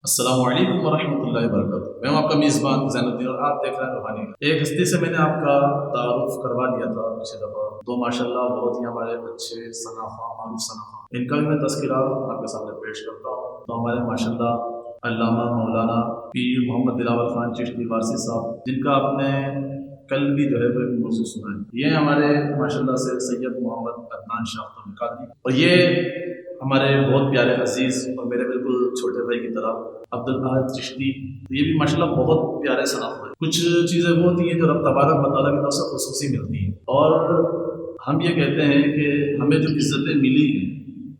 السلام علیکم ورحمۃ اللہ وبرکاتہ۔ میں ہوں آپ کا میزبان زین الدین اور آپ دیکھ رہے ہیں روحانی۔ ایک ہستی سے میں نے آپ کا تعارف کروا لیا تھا پچھلے دفعہ، تو ماشاءاللہ بہت ہی ہمارے اچھے صنافہ معروف صنافہ، ان کا بھی میں تذکرہ آپ کے سامنے پیش کرتا ہوں۔ تو ہمارے ماشاءاللہ علامہ مولانا پیر محمد دلاور خان چشتی وارثی صاحب، جن کا آپ نے کل بھی جو ہے وہ موضوع سنا ہے، یہ ہمارے ماشاءاللہ سے سید محمد عدنان شاہ قادری، اور یہ ہمارے بہت پیارے عزیز اور میرے بالکل چھوٹے بھائی کی طرح عبدالاحد چشتی، یہ بھی ماشاءاللہ بہت پیارے صنف ہیں۔ کچھ چیزیں وہ ہوتی ہیں جو رب تبارک و تعالیٰ کی طرف سے خصوصی ملتی ہیں، اور ہم یہ کہتے ہیں کہ ہمیں جو عزتیں ملی ہیں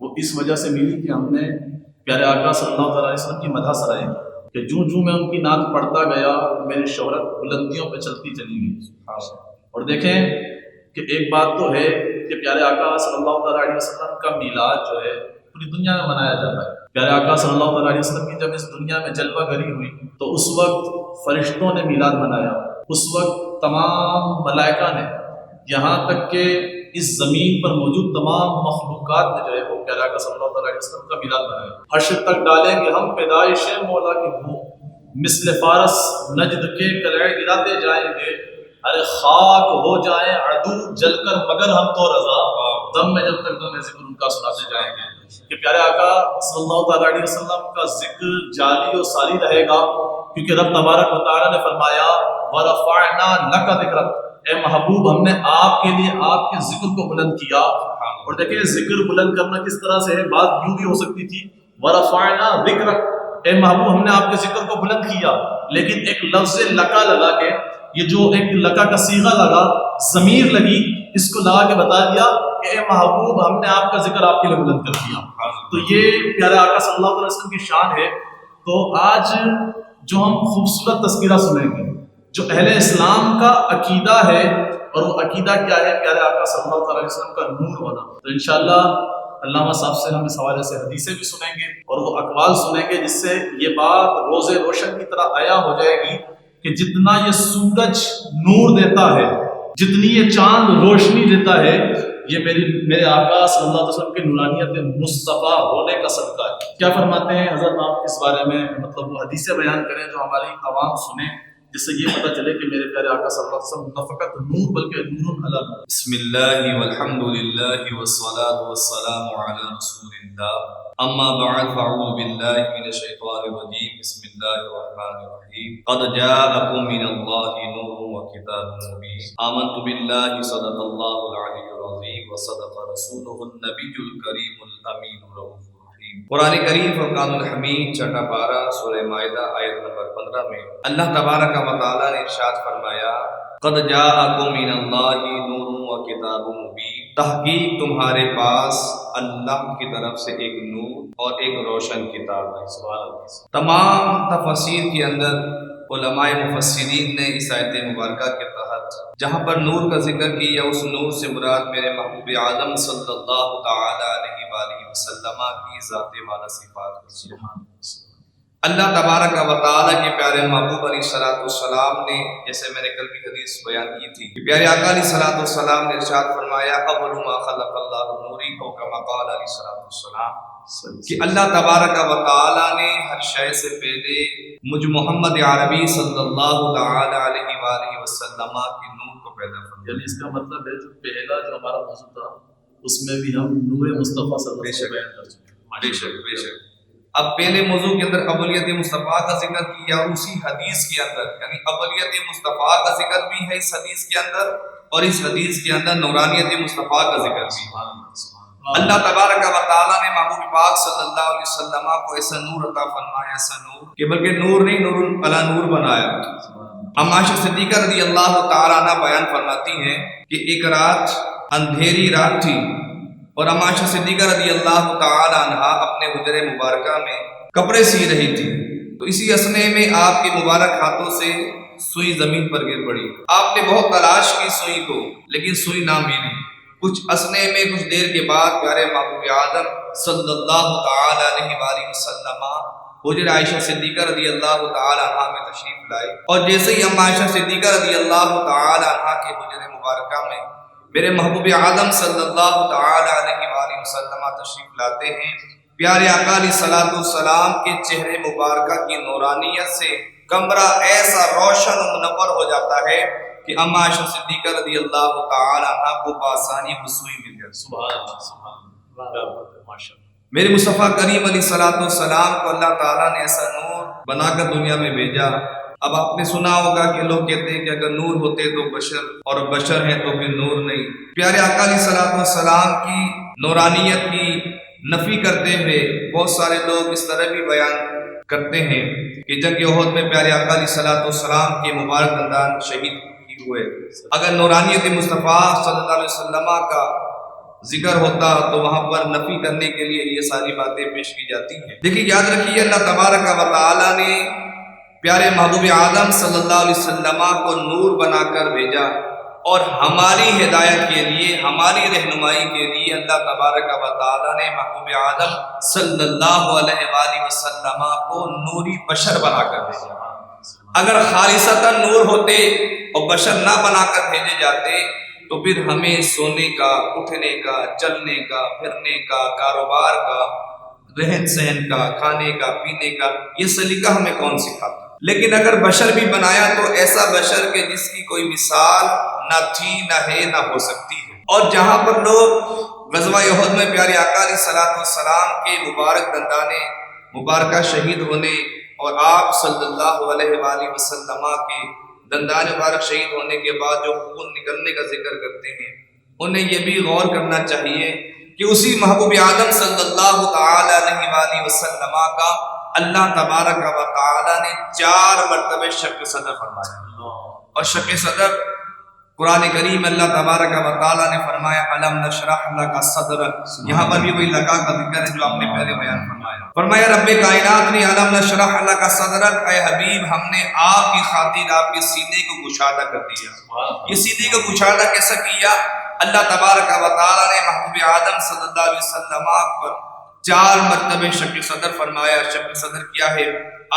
وہ اس وجہ سے ملی کہ ہم نے پیارے آقا صلی اللہ تعالیٰ علیہ وسلم کی مدح سرائی کہ جوں جوں میں ان کی نعت پڑھتا گیا میری شہرت بلندیوں پہ چلتی چلی گئی۔ اور دیکھیں کہ ایک بات تو ہے کہ پیارے آقا صلی اللہ تعالیٰ علیہ وسلم کا میلاد جو ہے پوری دنیا میں منایا جاتا ہے۔ پیارے آقا صلی اللہ تعالیٰ علیہ وسلم کی جب اس دنیا میں جلوہ گری ہوئی تو اس وقت فرشتوں نے میلاد منایا، اس وقت تمام ملائکہ نے، یہاں تک کہ اس زمین پر موجود تمام مخلوقات نے جو ہے وہ پیارے آقا صلی اللہ تعالیٰ علیہ وسلم کا میلاد منایا۔ حشر تک ڈالیں گے ہم پیدائش مولا کی بھوک، مثل فارس نجد کے قلعے گراتے جائیں گے، ارے خاک ہو جائیں عدو جل کر مگر ہم تو رضا، دم میں جب تک دم ذکر ان کا سناتے جائیں گے۔ کہ پیارے آقا صلی اللہ تعالیٰ علیہ وسلم کا ذکر جاری و ساری رہے گا، کیونکہ رب تبارک و تعالیٰ نے فرمایا وَرَفَعْنَا لَكَ ذِكْرَكَ، اے محبوب ہم نے آپ کے لیے آپ کے ذکر کو بلند کیا۔ اور دیکھیں ذکر بلند کرنا کس طرح سے ہے، بات یوں بھی ہو سکتی تھی وَرَفَعْنَا ذِكْرَكَ، اے محبوب ہم نے آپ کے ذکر کو بلند کیا، لیکن ایک لفظ لکا لگا کے، یہ جو ایک لکا کا صیغہ لگا، ضمیر لگی، اس کو لگا کے بتا دیا کہ اے محبوب ہم نے آپ کا ذکر آپ کے لیے بلند کر دیا۔ تو یہ پیارے آقا صلی اللہ علیہ وسلم کی شان ہے۔ تو آج جو ہم خوبصورت تذکرہ سنیں گے، جو اہل اسلام کا عقیدہ ہے، اور وہ عقیدہ کیا ہے؟ پیارے آقا صلی اللہ علیہ وسلم کا نور ہونا۔ تو انشاءاللہ علامہ صاحب سے ہم اس حوالے سے حدیثیں بھی سنیں گے اور وہ اقوال سنیں گے، جس سے یہ بات روز روشن کی طرح عیاں ہو جائے گی کہ جتنا یہ سورج نور دیتا ہے، جتنی یہ چاند روشنی دیتا ہے، یہ میرے آقا صلی اللہ علیہ وسلم کی نورانیت مصطفیٰ ہونے کا صدقہ ہے۔ کیا فرماتے ہیں حضرت آپ اس بارے میں؟ مطلب وہ حدیثیں بیان کریں جو ہماری عوام سنیں، جس سے یہ پتہ چلے کہ میرے پیارے آقا صلی اللہ علیہ وسلم نہ فقط نور بلکہ نور علی نور۔ بسم اللہ والحمد للہ والصلاة والسلام علی رسول اللہ، اما بعد فاعوذ باللہ من الشیطان الرجیم، بسم اللہ الرحمن الرحیم، قد جاءکم من اللہ نور وکتاب مبین، آمنت باللہ صدق اللہ العلی العظیم وصدق رسولہ النبی الکریم الامین الرؤوف الرحیم۔ قرآن کریم فرقان الحمید چھٹا پارہ سورہ مائدہ آیت نمبر 15 میں اللہ تبارک و تعالیٰ نے ارشاد فرمایا قد جاءکم من اللہ نور و کتاب مبین، تحقیق تمہارے پاس اللہ کی طرف سے ایک نور اور ایک روشن کتاب ہے۔ سبحان اللہ۔ تمام تفاسیر کے اندر علماء مفسرین نے اس آیت مبارکہ کے تحت جہاں پر نور کا ذکر کیا، اس نور سے مراد میرے محبوب اعظم صلی اللہ تعالی علیہ وآلہ وسلم کی ذات والا صفات ہے۔ اللہ تبارک و تعالیٰ کے پیارے محبوب علیہ الصلوۃ والسلام نے، جیسے میں نے کل بھی حدیث بیان کی تھی کہ پیارے آقا علیہ الصلوۃ والسلام نے ارشاد فرمایا اول ما خلق اللہ نوری، او کما قال علیہ الصلوۃ والسلام، کہ اللہ تبارک و تعالیٰ نے ہر شے سے پہلے مجھ محمد عربی صلی اللہ تعالی علیہ وآلہ وسلم کے نور کو پیدا فرمایا۔ یعنی اس کا مطلب ہے جو پہلا جو ہمارا موضوع تھا اس میں بھی ہم نور مصطفیٰ صلی اللہ علیہ وسلم بیان کر چکے ہیں۔ بے شک بے شک۔ اب پہلے موضوع کے اندر ابولیت مصطفیٰ کا ذکر کیا، اسی حدیث کے اندر یعنی ابولیت مصطفیٰ کا ذکر بھی ہے اس حدیث کے اندر، اور اس حدیث کے اندر نورانیت مصطفیٰ کا ذکر بھی ہے۔ اللہ تبارک و تعالیٰ نے محبوب پاک صلی اللہ علیہ وسلم کو ایسا نور عطا فرمایا، ایسا نور کہ بلکہ نور نہیں، نور علی نور بنایا۔ ام عائشہ صدیقہ رضی اللہ تعالیٰ عنہ بیان فرماتی ہیں کہ ایک رات اندھیری رات تھی، اور ام عائشہ صدیقہ رضی اللہ تعالی عنہا اپنے حجرے مبارکہ میں کپڑے سی رہی تھی، تو اسی اسنے میں آپ کے مبارک ہاتھوں سے سوئی زمین پر گر پڑی۔ آپ نے بہت تلاش کی سوئی کو، لیکن سوئی نہ ملی۔ کچھ اسنے میں کچھ دیر کے بعد پیارے محبوب آدم صلی اللہ تعالی علیہ وآلہ وسلم حجر عائشہ صدیقہ رضی اللہ تعالی عنہا میں تشریف لائے، اور جیسے ہی ام عائشہ صدیقہ رضی اللہ تعالی عنہا کے حجر مبارکہ میں میرے محبوب آدم صلی اللہ تعالی علیہ وآلہ وسلم تشریف لاتے ہیں، پیارے آقا علیہ الصلوۃ والسلام کے چہرے مبارکہ کی نورانیت سے کمرہ ایسا روشن و منور ہو جاتا ہے کہ اما عائشہ صدیقہ رضی اللہ تعالی عنہا کو بآسانی وضوئی مل جاتی ہے۔ سبحان اللہ، سبحان اللہ، ماشاء اللہ۔ میرے مصطفیٰ کریم علیہ الصلوۃ والسلام کو اللہ تعالیٰ نے ایسا نور بنا کر دنیا میں بھیجا۔ اب آپ نے سنا ہوگا کہ لوگ کہتے ہیں کہ اگر نور ہوتے تو بشر، اور بشر ہیں تو پھر نور نہیں۔ پیارے آقا علیہ الصلوۃ والسلام کی نورانیت کی نفی کرتے ہوئے بہت سارے لوگ اس طرح بھی بیان کرتے ہیں کہ جنگ احد میں پیارے آقا علیہ الصلوۃ والسلام کے مبارک دندان شہید ہوئے۔ اگر نورانیت مصطفیٰ صلی اللہ علیہ وسلم کا ذکر ہوتا تو وہاں پر نفی کرنے کے لیے یہ ساری باتیں پیش کی جاتی ہیں۔ دیکھیے یاد رکھیے، اللہ تبارک و تعالیٰ نے پیارے محبوب آدم صلی اللہ علیہ وسلم کو نور بنا کر بھیجا، اور ہماری ہدایت کے لیے، ہماری رہنمائی کے لیے اللہ تبارک و تعالیٰ نے محبوب آدم صلی اللہ علیہ وآلہ وسلم کو نوری بشر بنا کر بھیجا۔ اگر خالصتاً نور ہوتے اور بشر نہ بنا کر بھیجے جاتے تو پھر ہمیں سونے کا، اٹھنے کا، چلنے کا، پھرنے کا، کاروبار کا، رہن سہن کا، کھانے کا، پینے کا یہ سلیقہ ہمیں کون سکھاتا؟ لیکن اگر بشر بھی بنایا تو ایسا بشر کہ جس کی کوئی مثال نہ تھی، نہ ہے، نہ ہو سکتی ہے۔ اور جہاں پر لوگ غزوہ احد میں پیارے آقا علیہ الصلوۃ والسلام کے مبارک دندانے مبارکہ شہید ہونے اور آپ صلی اللہ علیہ وآلہ وسلم کے دندان مبارک شہید ہونے کے بعد جو خون نکلنے کا ذکر کرتے ہیں، انہیں یہ بھی غور کرنا چاہیے کہ اسی محبوب آدم صلی اللہ تعالی علیہ وآلہ وسلم کا اللہ تبارک و تعالی نے 4 مرتبہ شق صدر فرمایا، اور شق صدر قرآن کریم اللہ تبارک و تعالی نے فرمایا علم نشرح لک صدرک۔ یہاں پر بھی وہی لقا کا ذکر ہے جو آپ نے پہلے بیان فرمایا رب کائنات نے علم نشرح لک صدرک، اے حبیب ہم نے آپ کی خاطر آپ کے سینے کو گشادہ کر دیا۔ یہ سینے کو گشادہ کیسا کیا؟ اللہ تبارک و تعالی نے محبوب آدم صلی اللہ علیہ وسلم پر 4 مرتبہ شق صدر فرمایا۔ شق صدر کیا ہے؟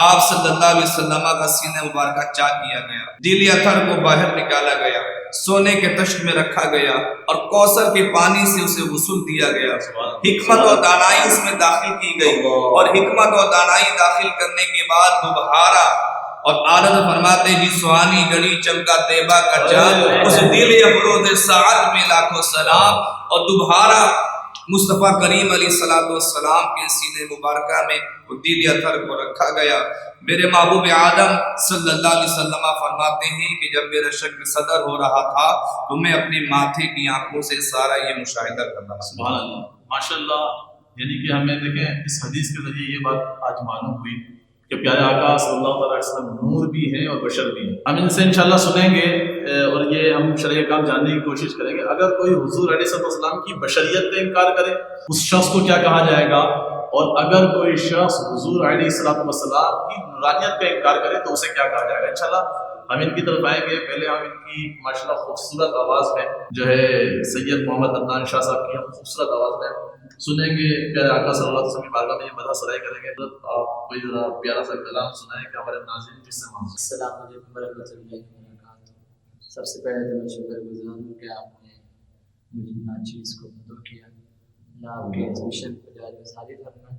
آپ صلی اللہ علیہ وسلم کا سینہ مبارکہ چاک کیا گیا، دل اتھر کو باہر نکالا گیا، سونے کے تشت میں رکھا گیا، اور کوثر کے پانی سے اسے غسل دیا گیا۔ حکمت اور دانائی اس میں داخل کی گئی، اور حکمت اور دانائی داخل کرنے کے بعد دوبارہ اور عادت فرماتے جی سہانی گڑی چمکا طیبہ کا چاند، اس دل افروز ساعت میں لاکھوں سلام۔ اور دوبارہ مصطفیٰ کریم علیہ الصلوۃ والسلام کے سینے مبارکہ میں وہ دل اتھر کو رکھا گیا۔ میرے محبوب آدم صلی اللہ علیہ وسلم فرماتے ہیں کہ جب میرا شق صدر ہو رہا تھا تو میں اپنے ماتھے کی آنکھوں سے سارا یہ مشاہدہ کرتا تھا۔ سبحان اللہ، ماشاء اللہ۔ یعنی کہ ہمیں دیکھیں اس حدیث کے ذریعے یہ بات آج معلوم ہوئی کہ پیارے آقا صلی اللہ علیہ وسلم نور بھی ہیں اور بشر بھی ہیں۔ ہم ان سے انشاءاللہ سنیں گے اور یہ ہم شرعی کام جاننے کی کوشش کریں گے۔ اگر کوئی حضور علیہ السلام کی بشریت کا انکار کرے اس شخص کو کیا کہا جائے گا، اور اگر کوئی شخص حضور علیہ السلام کی نورانیت کا انکار کرے تو اسے کیا کہا جائے گا۔ انشاءاللہ ہم ان کی طرف آئیں گے۔ پہلے ہم ان کی ماشاءاللہ خوبصورت آواز میں جو ہے سید محمد عدنان شاہ صاحب کی ہم خوبصورت آواز میں سنیں گے۔ پیارے آقا صلی اللہ علیہ وسلم کی بارگاہ میں یہ مدح سرائی کریں گے۔ آپ کوئی ذرا پیارا سا کلام سنائیں کہ ہمارے ناظرین جس سے معلوم۔ السلام علیکم ورحمۃ اللہ وبرکاتہ۔ سب سے پہلے تو میں شکر گزار ہوں کہ آپ نے مجھے ناچیز کو مدعو کیا، اللہ آپ کے اس مشن کو جاری و ساری فرمائے،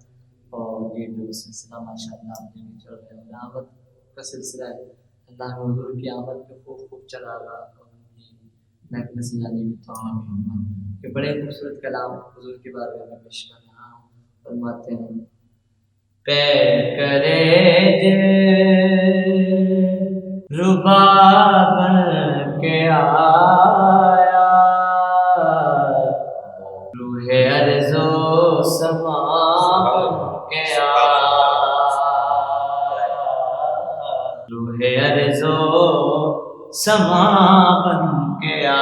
اور یہ جو سلسلہ ماشاء اللہ آپ نے چل رہا ہے آمد کا سلسلہ ہے، اللہ حضور کی آمد پہ خوب خوب چلا رہا اور ان کی محفل سے جانے کی توفیق۔ کہ بڑے خوبصورت کلام حضور کے بارے میں پیش کر رہا ہوں۔ فرماتے ہیں پے کرے دل ربا بن کے آیا، روح ارض و سما بن کے آیا، روح ارض و سما بن کے آیا،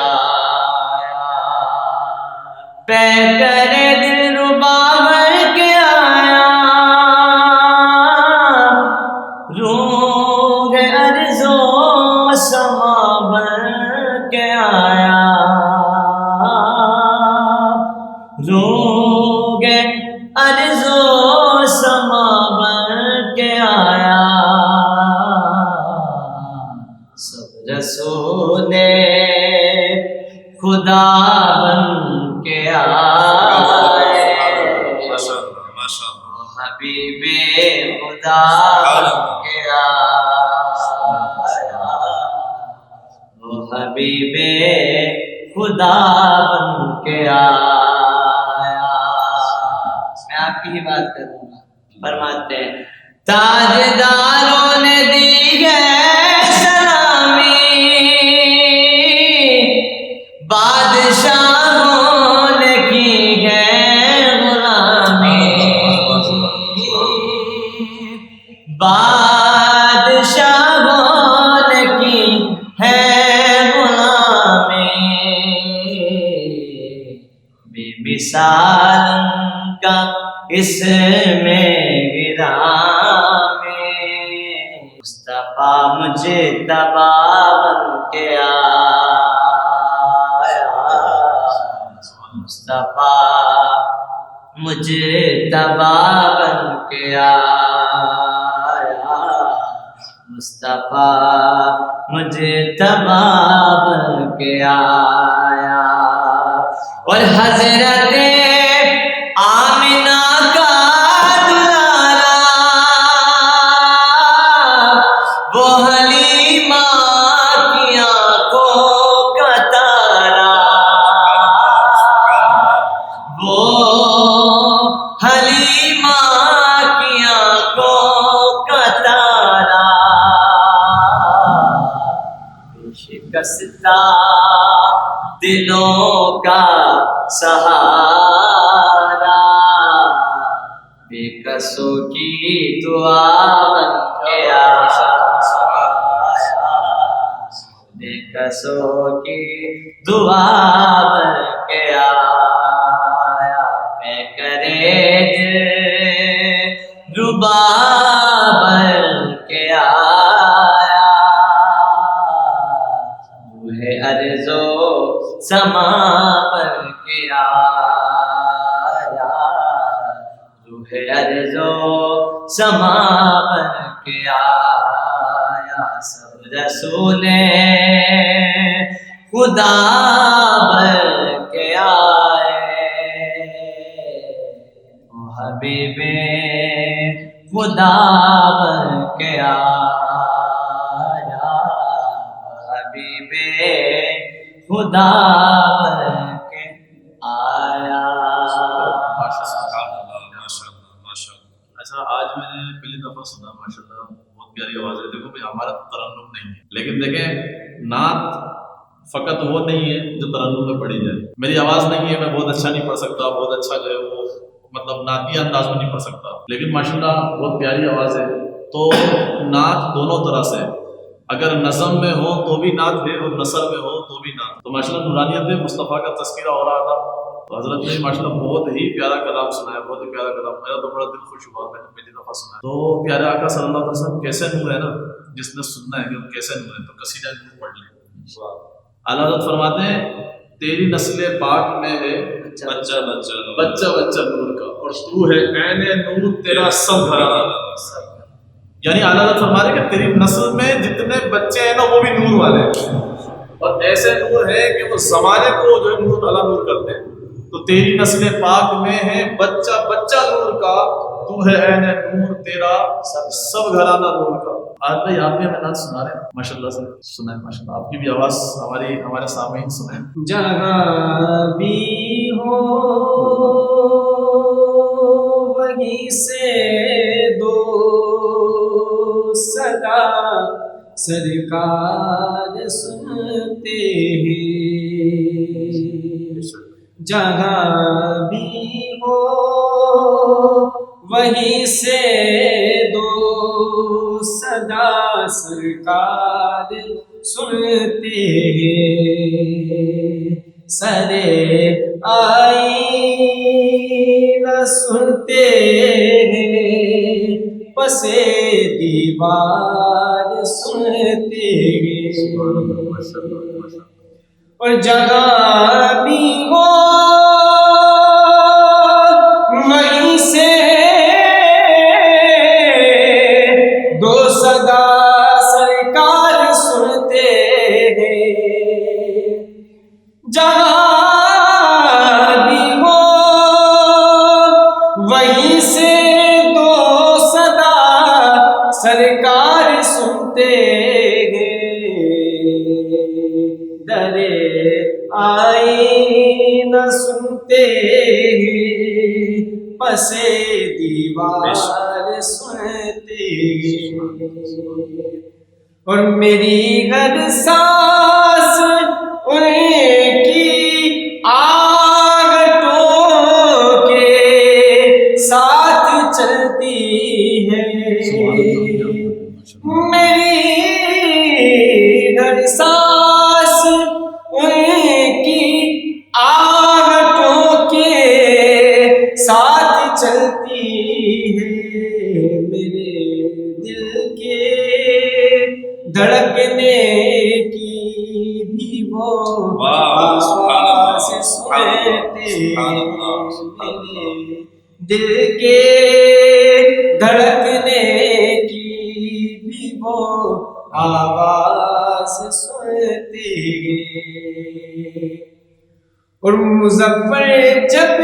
پے کرے دل ربا بن کے آیا، روح ارض و سما بن کے آیا، روح ارض و سما بن کے آیا، سب رسول خدا بن کے آئے۔ ماشاء اللہ، ماشاء اللہ۔ حبیب خدا بن کے آیا. میں آپ کی ہی بات کروں گا. فرماتے ہیں تاجداروں نے دی ہے سلامی، بادشاہوں نے کی ہے غلامی، بادشاہوں نے کی ہے غلامی، بے مثال کا اس میں گرامی، مصطفیٰ مجھے بن کے آیا، مصطفیٰ مجھے بن کے آیا، مصطفیٰ مجھے بن کے آیا. اور حضرت آمنہ کا دلارا وہ حلیمہ کی آنکھوں کا تارا، وہ حلیمہ کی آنکھوں کا تارا، شکستہ دلوں کا سہارا، بے کسوں کی دعا بن کے آیا، بے کسوں کی دعا بن کے آیا، میں کرے ربا بن کے آیا، روح ارض و سما بن کے آیا، روح ارض و سما بن کے آیا، سب رسول خدا بن کے آئے، وہ حبیب خدا بن کے آیا، حبیب خدا بن کے آیا. اچھا آج میں نے پہلی دفعہ سنا ماشاءاللہ بہت پیاری آواز ہے. دیکھو بھائی ہمارا ترنم نہیں ہے، لیکن دیکھیں نعت فقط وہ نہیں ہے جو ترنم میں پڑھی جائے. میری آواز نہیں ہے، میں بہت اچھا نہیں پڑھ سکتا، بہت اچھا جو ہے وہ مطلب نعتیہ انداز میں نہیں پڑھ سکتا، لیکن ماشاءاللہ بہت پیاری آواز ہے. تو نعت دونوں طرح سے، اگر نظم میں ہو تو بھی نعت ہے اور نثر میں ہو تو بھی نعت. تو ماشاءاللہ نورانیت مصطفیٰ کا تذکرہ ہو رہا تھا تو حضرت نے ماشاءاللہ بہت ہی پیارا کلام سنایا، بہت ہی پیارا کلام. میرا تو بڑا دل خوش ہوا، میں نے پہلی دفعہ سنا. تو پیارے آقا صلی اللہ علیہ وسلم کیسے نور ہے نا، جس نے سننا ہے کہ وہ کیسے نور ہے تو قصیدہ نور پڑھ لیں. اعلیٰ حضرت فرماتے ہیں تیری نسل پاک میں ہے بچہ بچہ بچہ بچہ نور کا، اور تو ہے عین نور تیرا سب گھرانہ. یعنی اعلیٰ حضرت فرما رہے کہ تیری نسل میں جتنے بچے ہیں نا وہ بھی نور والے ہیں، اور ایسے نور ہے کہ وہ زمانے کو جو ہے نور اللہ نور کرتے ہیں. تو تیری نسل پاک میں ہے بچہ بچہ نور کا، تو ہے عین نور تیرا سب گھرانہ نور کا. آج بھائی آپ بھی ہمیں نعت سنا رہے ہیں ماشاءاللہ سے، سنائیں ماشاءاللہ آپ کی بھی آواز ہمارے سامعین سنائیں. جہاں بھی ہو وہیں سے دو صدا سرکار سنتے ہیں، جہاں بھی ہو وہیں سے دو صدا سرکار سنتے ہیں، سرے آئی نہ سنتے ہیں، پسے دیوار سنتے ہیں، اور جگہ بھی ہو وہیں سے دو صدا سرکار سنتے ہیں، جہاں بھی ہو وہیں سے دو صدا سرکار سنتے ہیں، آئی نہ سنتے ہیں، پسے دیوار سنتے ہیں، اور میری ہر سانس ان کی آہٹوں کے ساتھ چلتی ہے، میری ہر سانس ان کی آہٹوں کے ساتھ چلتی ہے، میرے دل کے دھڑکنے کی بھی وہ آواز سنتے ہیں، میرے دل کے دھڑکنے کی بھی وہ آواز سنتے ہیں، اور مظفر جب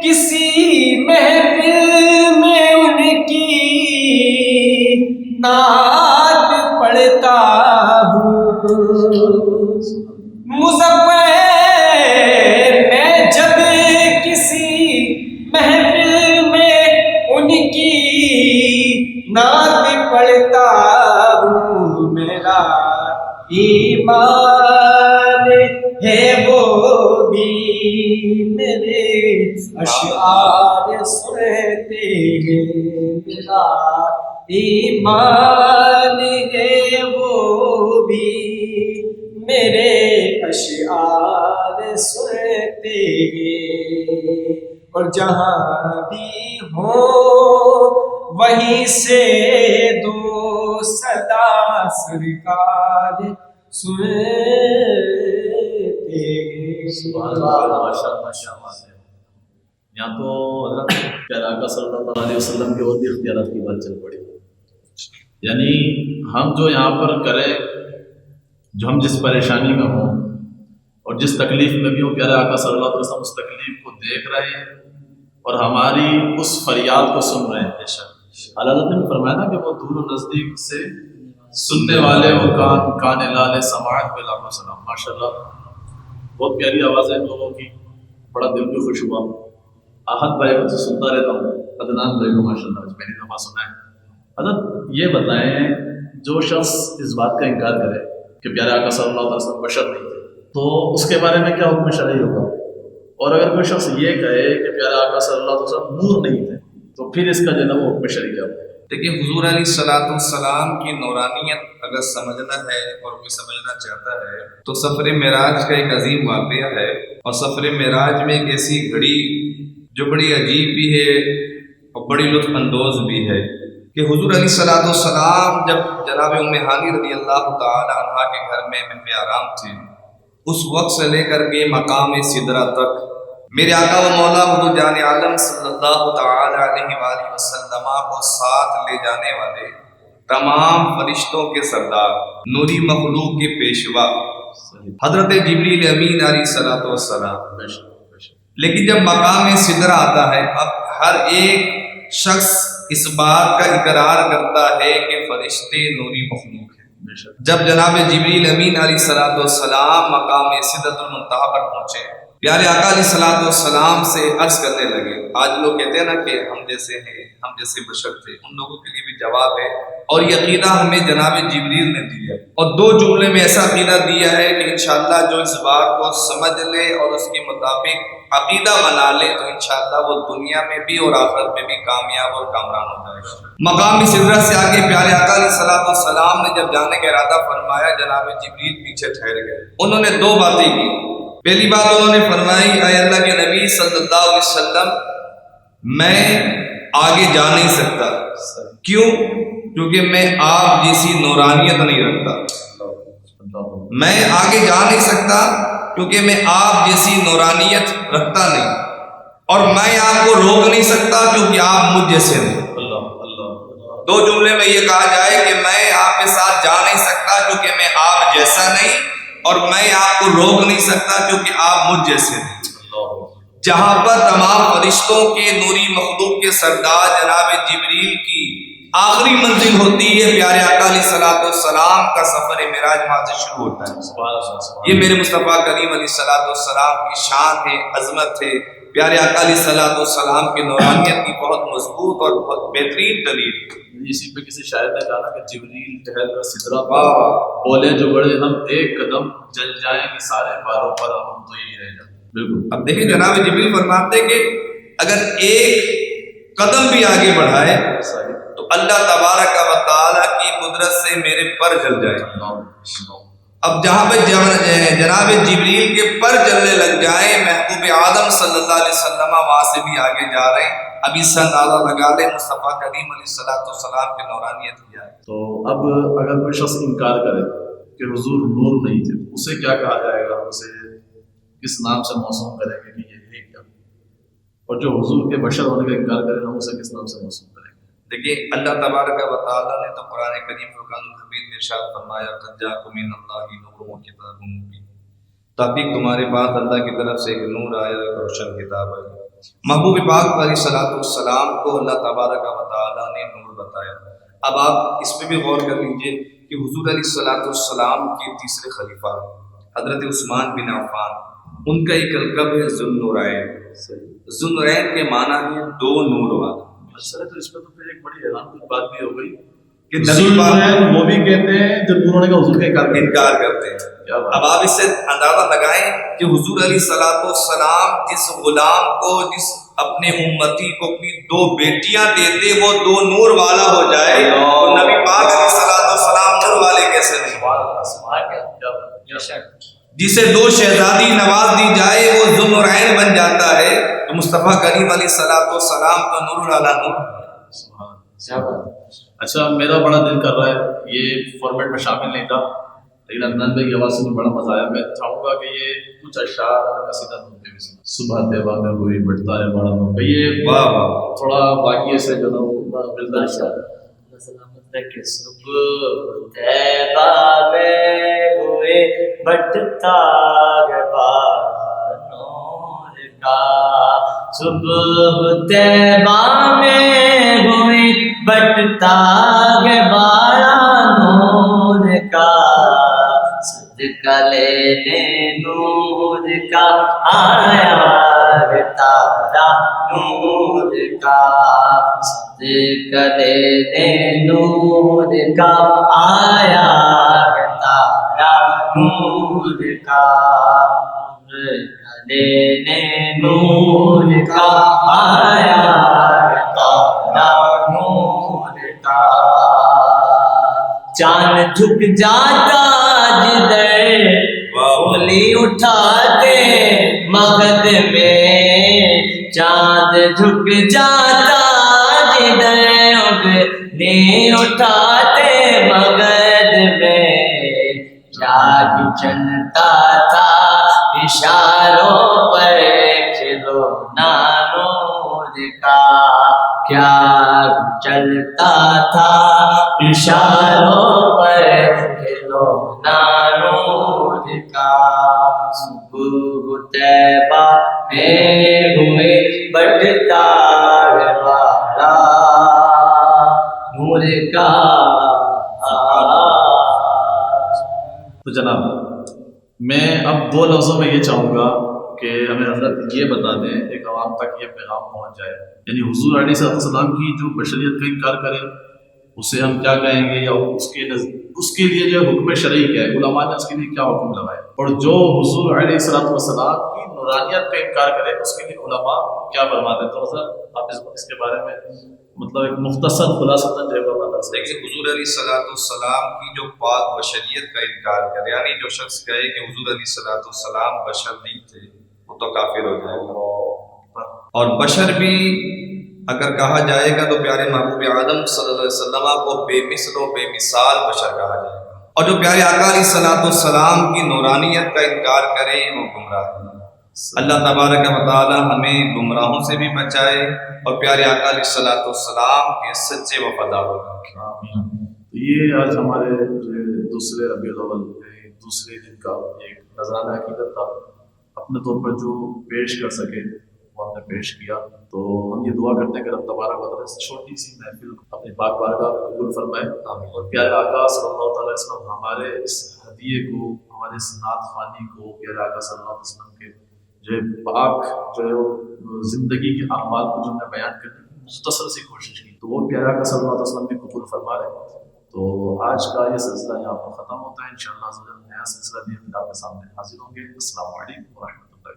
کسی محفل میں ان کی نعت پڑھتا ہوں، مظفر میں جب کسی محفل میں ان کی نعت پڑھتا ہوں، میرا ایمان ہے وہ بھی میرے اشعار سنتے ہیں، میرا ایمان ہے وہ بھی میرے اشعار سنتے ہیں، اور جہاں بھی ہوں وہیں سے دو صدا سرکار سنتے ہیں۔ سبحان اللہ، ماشاء اللہ۔ یہاں تو حضرت پیارے آقا صلی اللہ علیہ وسلم کے اور بھی اختیارات کی بات چل پڑی، یعنی ہم جو یہاں پر کریں، جو ہم جس پریشانی میں ہوں اور جس تکلیف میں بھی ہوں، پیارے آقا صلی اللہ علیہ وسلم اس تکلیف کو دیکھ رہے ہیں اور ہماری اس فریاد کو سن رہے ہیں۔ بے شک حضرت نے بھی فرمایا نا کہ وہ دور و نزدیک سے سننے والے، وہ کان لالے سماعت پہ لاکھوں سلام۔ ماشاء اللہ، بہت پیاری آواز ہے ان لوگوں کی، بڑا دل بھی خوش ہوا۔ آحد بھائی کو تو سنتا رہتا ہوں، عدنان بھائی کو ماشاء اللہ پہلی دفعہ سنا ہے۔ حضرت یہ بتائیں، جو شخص اس بات کا انکار کرے کہ پیارے آقا صلی اللہ علیہ وسلم بشر نہیں تھے، تو اس کے بارے میں کیا حکم شرعی ہوگا؟ اور اگر کوئی شخص یہ کہے کہ پیارے آقا صلی اللہ علیہ وسلم نور نہیں تھے، تو پھر اس کا جو ہے وہ حکم شرعی کیا ہوگا؟ دیکھیے، حضور علیہ السلام کی نورانیت اگر سمجھنا ہے اور کوئی سمجھنا چاہتا ہے تو سفر معراج کا ایک عظیم واقعہ ہے، اور سفر معراج میں ایک ایسی گھڑی جو بڑی عجیب بھی ہے اور بڑی لطف اندوز بھی ہے کہ حضور علیہ السلام جب جناب ام ہانی رضی اللہ تعالی عنہا کے گھر میں محو آرام تھے، اس وقت سے لے کر کے مقام سدرہ تک میرے آقا و مولا حضور جان عالم صلی اللہ تعالی علیہ وآلہ وسلم کو ساتھ لے جانے والے تمام فرشتوں کے سردار، نوری مخلوق کے پیشوا حضرت جبریل امین علیہ السلام۔ لیکن جب مقام سدرہ آتا ہے، اب ہر ایک شخص اس بات کا اقرار کرتا ہے کہ فرشتے نوری مخلوق ہیں۔ جب جناب جبریل امین علیہ السلام مقام سدرۃ المنتہا پر پہنچے، پیارے آقا علیہ السلام سے عرض کرنے لگے۔ آج لوگ کہتے ہیں نا کہ ہم جیسے ہیں، ہم جیسے بشر تھے، ان لوگوں کے لیے بھی جواب ہے، اور یہ عقیدہ ہمیں جناب جبریل نے دیا، اور 2 جملے میں ایسا عقیدہ دیا ہے کہ انشاءاللہ جو اس بات کو سمجھ لے اور اس کے مطابق عقیدہ بنا لے تو انشاءاللہ وہ دنیا میں بھی اور آخرت میں بھی کامیاب اور کامران ہو جائے گا۔ مقام سدرہ سے آگے پیارے آقا علیہ السلام نے جب جانے کا ارادہ فرمایا، جناب جبریل پیچھے ٹھہر گئے۔ انہوں نے 2 باتیں کی۔ پہلی بات انہوں نے فرمائی، اے اللہ کے نبی صلی اللہ علیہ وسلم، میں آگے جا نہیں سکتا۔ کیوں؟ کیونکہ میں آپ جیسی نورانیت نہیں رکھتا۔ میں آگے جا نہیں سکتا کیونکہ میں آپ جیسی نورانیت رکھتا نہیں، اور میں آپ کو روک نہیں سکتا کیونکہ آپ مجھ جیسے نہیں۔ 2 جملے میں یہ کہا جائے کہ میں آپ کے ساتھ جا نہیں سکتا کیونکہ میں آپ جیسا نہیں، اور میں آپ کو روک نہیں سکتا کیونکہ آپ مجھ جیسے نہیں۔ جہاں پر تمام فرشتوں کے نوری مخلوق کے سردار جناب جبریل کی آخری منزل ہوتی ہے پیارے آقا علیہ الصلوۃ والسلام کا سفر معراج، وہاں سے شروع ہوتا ہے۔ سبحان اللہ، سبحان یہ میرے مصطفیٰ کریم علیہ الصلوۃ والسلام کی شان ہے، عظمت ہے۔ پیارے آقا علیہ الصلوۃ والسلام کی نورانیت کی بہت مضبوط اور بہت بہترین دلیل۔ اسی پہ کسی شاعر نے کہا کہ جبریل ٹہل کر سدرا پر بولے جو بڑے ہم ایک قدم جل جائیں گے سارے باروں پر، ہم تو یہی رہ جائیں۔ بالکل۔ اب دیکھیں جناب جبریل فرماتے ہیں کہ اگر ایک قدم بھی آگے بڑھائے صحیح۔ تو اللہ تبارک و تعالیٰ کی قدرت سے میرے پر جل جائے۔ اب جہاں پہ جناب جبریل کے پر جلنے لگ جائیں، محبوب آدم صلی اللہ علیہ وسلم وہاں سے بھی آگے جا رہے ہیں۔ اب اس سے اندازہ لگا لیں مصطفیٰ کریم علیہ الصلوۃ والسلام کی نورانیت کیا ہے۔ تو اب اگر کوئی شخص انکار کرے کہ حضور نور نہیں تھے، اسے کیا کہا جائے گا؟ اسے کس نام سے موسوم کریں گے کہ یہ ہے کیا؟ اور جو حضور کے بشر ہونے کا انکار کرے ہم اسے کس نام سے موسوم کریں گے؟ دیکھیے اللہ تبارک و تعالیٰ نے تو قرآن کریم فرقان الحمید میں ارشاد فرمایا قد جاءکم من اللہ نور و کتاب مبین، تحقیق تمہارے پاس اللہ کی طرف سے ایک نور آیا، ایک روشن کتاب ہے۔ محبوب پاک علیہ الصلوۃ والسلام کو اللہ تبارک و تعالیٰ نے نور بتایا۔ اب آپ اس پہ بھی غور کر لیجئے کہ حضور علیہ الصلوۃ والسلام کے تیسرے خلیفہ حضرت عثمان بن عفان، ان کا ایک القب ہے ذوالنورین۔ ذوالنورین کے معنی ہے دو نور والا۔ اچھا، تو اس پہ تو پھر ایک بڑی حیران کن بات بھی ہو گئی کہ نبی پاک وہ بھی کہتے ہیں جب نور ہونے کا حضور کا انکار کرتے ہیں۔ اب آپ اس سے اندازہ لگائیں کہ حضور علیہ الصلوۃ والسلام جس غلام کو، جس اپنے امتی کو اپنی دو بیٹیاں دیتے وہ دو نور والا ہو جائے، تو نبی پاک علیہ الصلوۃ والسلام نور والے کیسے نہیں؟ جسے دو شہزادی نواز دی جائے وہ ذوالنورین بن جاتا ہے، تو مصطفیٰ کریم علیہ الصلوۃ والسلام تو نور والا نور۔ اچھا، میرا بڑا دل کر رہا ہے، یہ فارمیٹ میں شامل نہیں تھا لیکن عدنان بھائی کی آواز سے بڑا مزہ آیا۔ میں چاہوں گا کہ یہ کچھ اشعار قصیدہ دھوتے بھی صبح تیبہ میں ہوئی بٹتا ہے بڑا نو، یہ تھوڑا باقی ایسے جو نا ملتا ہے۔ سلامت رکھے۔ صبح تیبہ میں ہوئے بٹتا ہے بڑا نور کا، صبح تیبہ میں ہوئے بٹتا ہے بڑا نور کا، صدقہ لینے نور کا آیا ہے تارا نور کا، صدقہ لینے نور کا آیا ہے تارا نور کا، صدقہ لینے نور کا آیا ہے تارا نور کا۔ چاند جھک جاتا جدھر انگلی اٹھاتے مغد میں، چاند جھک جاتا جدھر انگلی اٹھاتے مغد میں، جاگ چلتا تھا اشاروں پر کھلونا نور کا، کیا چلتا تھا اشاروں پر کھلونا نور کا، صبح تیبہ میں ہوئے بٹتا ہے بڑا نور کا۔ تو جناب میں اب دو لفظوں میں یہ چاہوں گا کہ ہمیں حضرت یہ بتا دیں، ایک عوام تک یہ پیغام پہنچ جائے، یعنی حضور علیہ السلام کی جو بشریت کا انکار کرے اسے ہم کیا کہیں گے، یا اس کے لیے جو حکم شرعی کیا ہے، علماء نے اس کے لیے کیا حکم لگایا، اور جو حضور علیہ السلام کی نورانیت کا انکار کرے اس کے لیے علماء کیا فرماتے ہیں۔ تو حضرت آپ اس کے بارے میں مطلب ایک مختصر خلاصہ جو ہے بتا سکتے ہیں۔ دیکھیے حضور علیہ السلام کی جو پاک بشریت کا انکار کرے، یعنی جو شخص کہے کہ حضور علیہ السلام بشر نہیں تھے، وہ تو کافر ہو جائے گا۔ اور بشر بھی اگر کہا جائے گا تو پیارے محبوب آدم صلی اللہ علیہ وسلم کو بے مثل و بے مثال بشر کہا جائے گا، اور جو پیارے آقا علیہ السلام کی نورانیت کا انکار کرے وہ گمراہ ہے۔ اللہ تبارک و تعالی ہمیں گمراہوں سے بھی بچائے اور پیارے آقا علیہ السلام کے سچے وفاداروں کا۔ یہ آج ہمارے دوسرے ربیع الاول دوسرے دن کا ایک نذرانہ عقیدت تھا، اپنے طور پر جو پیش کر سکے وہ ہم نے پیش کیا. تو ہم یہ دعا کرتے ہیں کہ رب تبارک و تعالیٰ اس چھوٹی سی محفل کو اپنی پاک بارگاہ میں قبول فرمائے. اور پیارے آقا صلی اللہ تعالیٰ علیہ وسلم ہمارے اس ہدیے کو، ہمارے اس نعت خوانی کو، پیارے آقا صلی اللہ علیہ وسلم کے جو پاک جو زندگی کے اعمال کو جو ہم نے بیان کرنے کی مختصر سی کوشش کی، تو وہ پیارے آقا صلی اللہ علیہ وسلم بھی قبول فرما رہے. تو آج کا یہ سلسلہ یہاں پر ختم ہوتا ہے. انشاءاللہ نیا سلسلہ بھی ہم آپ کے سامنے حاضر ہوں گے. السلام علیکم ورحمۃ اللہ.